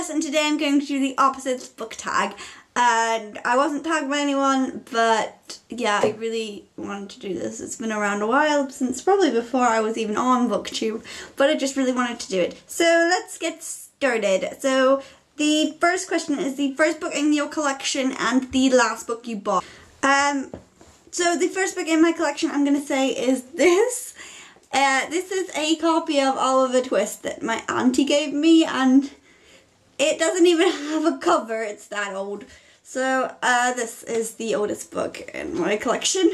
Jess, and today I'm going to do the opposites book tag. And I wasn't tagged by anyone, but yeah, I really wanted to do this. It's been around a while, since probably before I was even on BookTube, but I just really wanted to do it. So let's get started. So the first question is the first book in your collection and the last book you bought. So the first book in my collection I'm going to say is this. This is a copy of Oliver Twist that my auntie gave me, and it doesn't even have a cover, it's that old. So this is the oldest book in my collection.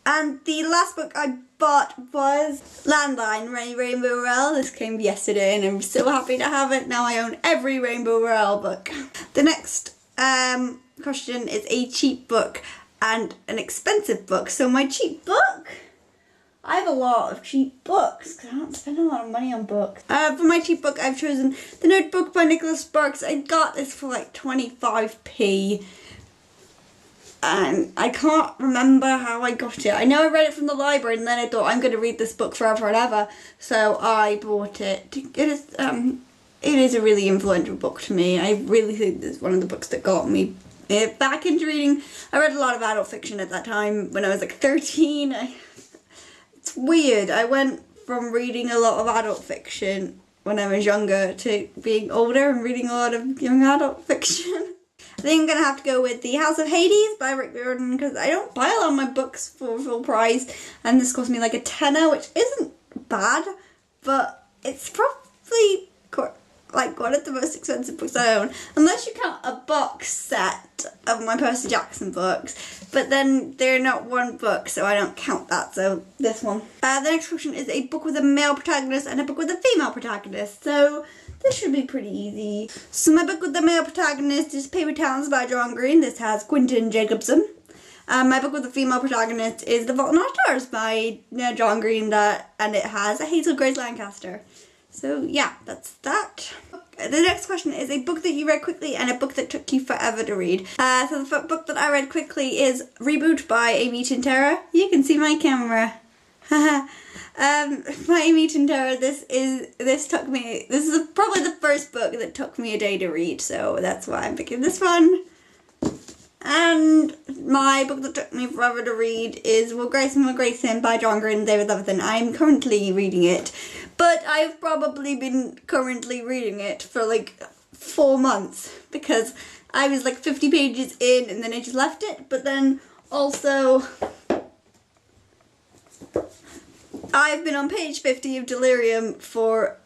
And the last book I bought was Landline, Rainbow Rowell. This came yesterday and I'm so happy to have it. Now I own every Rainbow Rowell book. The next question is a cheap book and an expensive book. So my cheap book, I have a lot of cheap books because I don't spend a lot of money on books. For my cheap book, I've chosen The Notebook by Nicholas Sparks. I got this for like 25p. And I can't remember how I got it. I know I read it from the library and then I thought I'm going to read this book forever and ever. So I bought it. It is a really influential book to me. I really think this is one of the books that got me back into reading. I read a lot of adult fiction at that time when I was like 13. It's weird. I went from reading a lot of adult fiction when I was younger to being older and reading a lot of young adult fiction. I think I'm going to have to go with The House of Hades by Rick Riordan because I don't buy a lot of my books for full price, and this cost me like a tenner, which isn't bad, but it's probably like one of the most expensive books I own, unless you count a box set of my Percy Jackson books, but then they're not one book, so I don't count that, so this one. The next question is a book with a male protagonist and a book with a female protagonist, so this should be pretty easy. So my book with the male protagonist is Paper Towns by John Green. This has Quentin Jacobson. My book with the female protagonist is The Fault in Our Stars by John Green, and it has Hazel Grace Lancaster. So yeah, that's that. The next question is a book that you read quickly and a book that took you forever to read. So the book that I read quickly is Reboot by Amy Tintera. You can see my camera. By Amy Tintera, this is probably the first book that took me a day to read, so that's why I'm picking this one. And my book that took me forever to read is Will Grayson by John Green and David Levithan. I'm currently reading it, but I've probably been currently reading it for like 4 months because I was like 50 pages in and then I just left it, but then also I've been on page 50 of Delirium for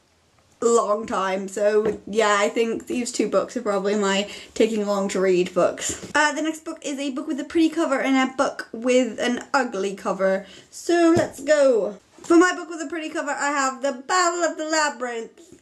a long time, so yeah, I think these two books are probably my taking long to read books. The next book is a book with a pretty cover and a book with an ugly cover. So let's go. For my book with a pretty cover, I have The Battle of the Labyrinth.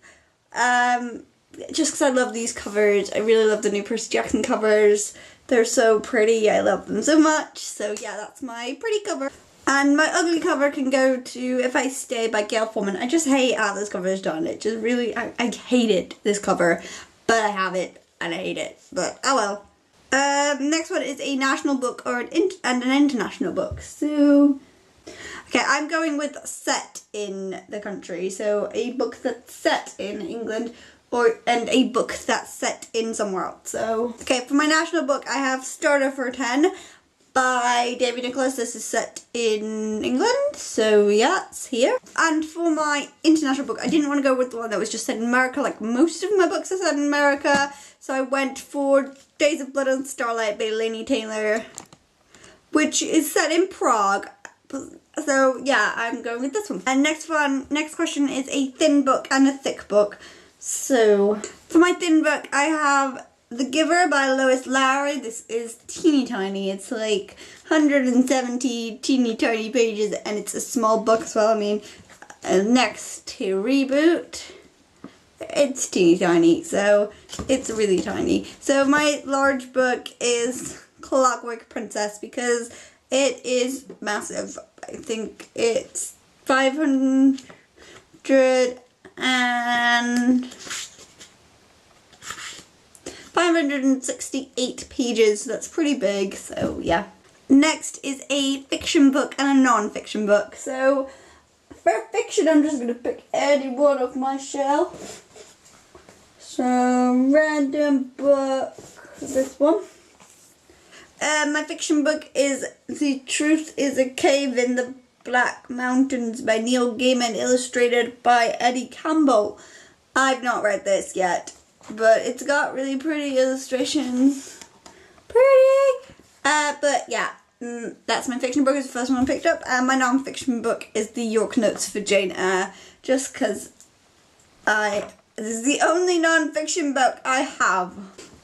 Just because I love these covers. I really love the new Percy Jackson covers. They're so pretty. I love them so much. So yeah, that's my pretty cover. And my ugly cover can go to If I Stay by Gail Forman. I just hate how this cover is done. It just really, I hate it, this cover. But I have it, and I hate it. But, oh well. Next one is a national book and an international book. So, okay, I'm going with set in the country. So, a book that's set in England and a book that's set in somewhere else. So, okay, for my national book, I have Starter for 10 by David Nicholas. This is set in England, so yeah, it's here. And for my international book, I didn't want to go with the one that was just set in America, like most of my books are set in America, so I went for Days of Blood and Starlight by Laini Taylor, which is set in Prague. So yeah, I'm going with this one. And next question is a thin book and a thick book. So for my thin book, I have The Giver by Lois Lowry. This is teeny tiny. It's like 170 teeny tiny pages and it's a small book as well. I mean, next to Reboot, it's teeny tiny, so it's really tiny. So my large book is Clockwork Princess because it is massive. I think it's 568 pages, so that's pretty big, so yeah. Next is a fiction book and a non-fiction book. So for fiction, I'm just going to pick any one off my shelf. So, random book, this one. My fiction book is The Truth is a Cave in the Black Mountains by Neil Gaiman, illustrated by Eddie Campbell. I've not read this yet, but it's got really pretty illustrations. Pretty! But yeah, that's my fiction book. It's the first one I picked up. And my non-fiction book is The York Notes for Jane Eyre, just because this is the only non-fiction book I have.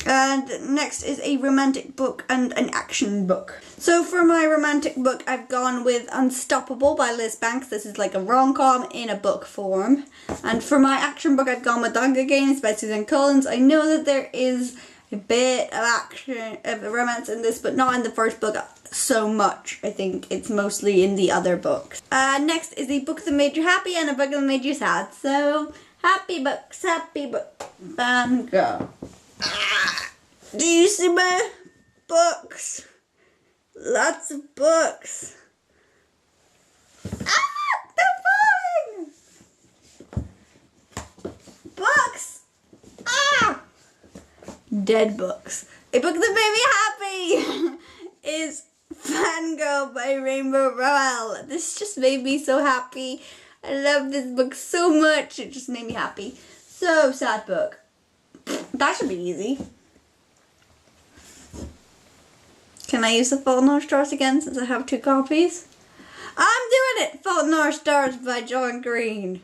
And next is a romantic book and an action book. So for my romantic book, I've gone with Unstoppable by Liz Banks. This is like a rom-com in a book form. And for my action book, I've gone with The Hunger Games by Susan Collins. I know that there is a bit of action, of romance in this, but not in the first book so much. I think it's mostly in the other books. Next is a book that made you happy and a book that made you sad. So, happy books, and go. Do you see my books? Lots of books. They're falling! Books! Dead books. A book that made me happy is Fangirl by Rainbow Rowell. This just made me so happy. I love this book so much. It just made me happy. So, sad book. That should be easy. Can I use the Fault in Our Stars again since I have 2 copies? I'm doing it! Fault in Our Stars by John Green.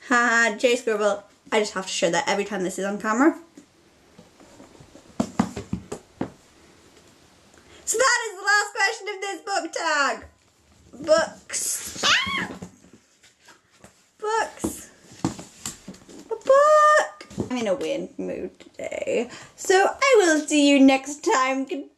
Haha, J Scribble. I just have to show that every time this is on camera. So that is the last question of this book tag. Books. Books. A book. I'm in a weird mood today. So I will see you next time. Goodbye.